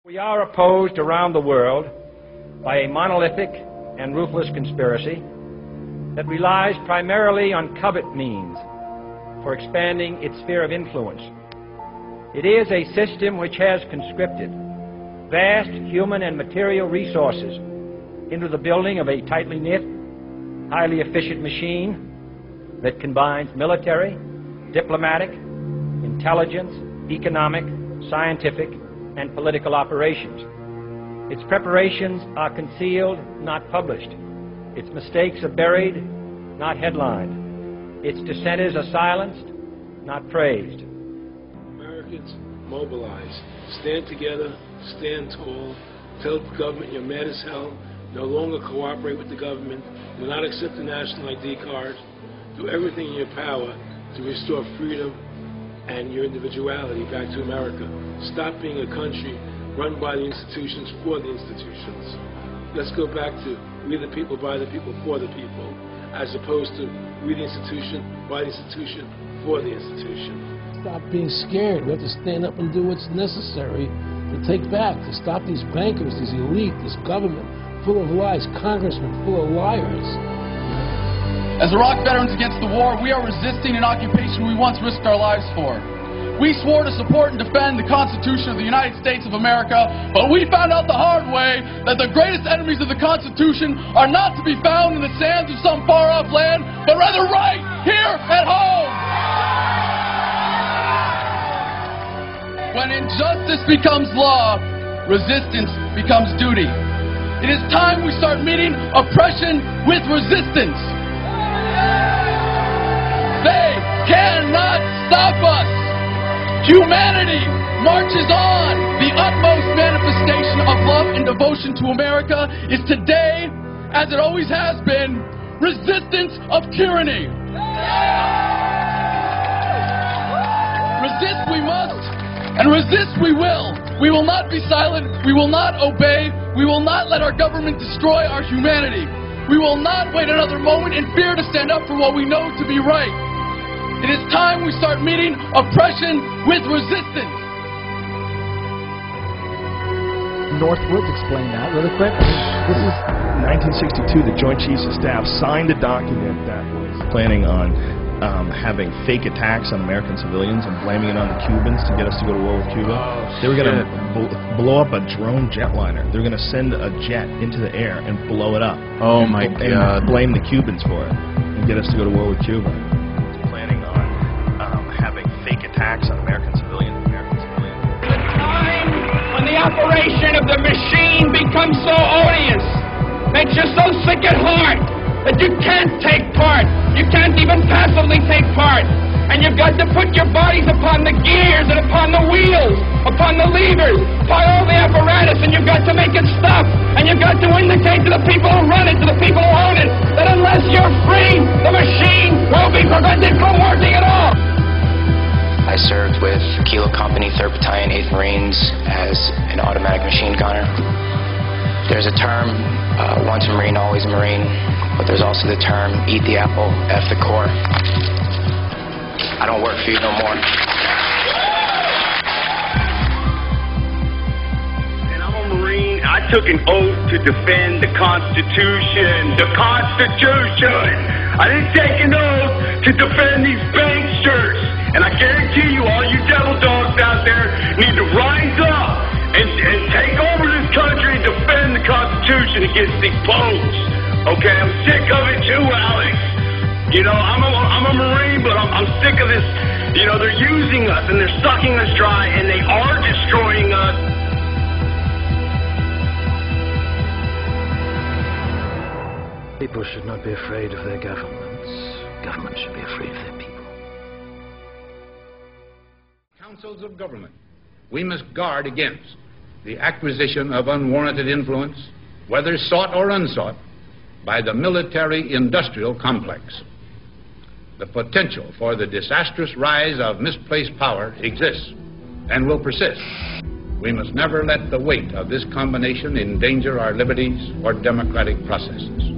We are opposed around the world by a monolithic and ruthless conspiracy that relies primarily on covert means for expanding its sphere of influence. It is a system which has conscripted vast human and material resources into the building of a tightly knit, highly efficient machine that combines military, diplomatic, intelligence, economic, scientific, and political operations. Its preparations are concealed, not published. Its mistakes are buried, not headlined. Its dissenters are silenced, not praised. Americans, mobilize. Stand together, stand tall. Tell the government you're mad as hell. No longer cooperate with the government. Do not accept the national ID card. Do everything in your power to restore freedom and your individuality back to America. Stop being a country run by the institutions for the institutions. Let's go back to we the people, by the people, for the people, as opposed to we the institution, by the institution, for the institution. Stop being scared. We have to stand up and do what's necessary to take back, to stop these bankers, these elite, this government full of lies, congressmen full of liars. As Iraq veterans against the war, we are resisting an occupation we once risked our lives for. We swore to support and defend the Constitution of the United States of America, but we found out the hard way that the greatest enemies of the Constitution are not to be found in the sands of some far-off land, but rather right here at home. When injustice becomes law, resistance becomes duty. It is time we start meeting oppression with resistance. They cannot stop us. Humanity marches on. The utmost manifestation of love and devotion to America is today, as it always has been, resistance of tyranny. Resist we must, and resist we will. We will not be silent. We will not obey. We will not let our government destroy our humanity. We will not wait another moment in fear to stand up for what we know to be right. It is time we start meeting oppression with resistance. Northwoods, explain that really quick. This is 1962. The Joint Chiefs of Staff signed a document that was planning on having fake attacks on American civilians and blaming it on the Cubans to get us to go to war with Cuba. They were going to blow up a drone jetliner. They were going to send a jet into the air and blow it up. Oh my God! And blame the Cubans for it and get us to go to war with Cuba. Planning on having fake attacks on American civilians. The time when the operation of the machine becomes so odious, makes you so sick at heart that you can't take part. You can't even passively take part. And you've got to put your bodies upon the gears and upon the wheels, upon the levers, upon all the apparatus, and you've got to make it stop. And you've got to indicate to the people who run it, to the people who own it, that unless you're free, the machine will be prevented from working at all. I served with Kilo Company, 3rd Battalion, 8th Marines as an automatic machine gunner. There's a term, once a Marine, always a Marine, but there's also the term, eat the apple, F the core. I don't work for you no more. And I'm a Marine. I took an oath to defend the Constitution. The Constitution! I didn't take an oath to defend these banksters. And I guarantee you, all you devil dogs out there need to rise up and take over this country and defend the Constitution against these punks. Okay, I'm sick of it too, Alex. You know, I'm a Marine, but I'm sick of this. You know, they're using us and they're sucking us dry and they are destroying us. People should not be afraid of their governments. Governments should be afraid of their people. Councils of government, we must guard against the acquisition of unwarranted influence, whether sought or unsought, by the military-industrial complex. The potential for the disastrous rise of misplaced power exists and will persist. We must never let the weight of this combination endanger our liberties or democratic processes.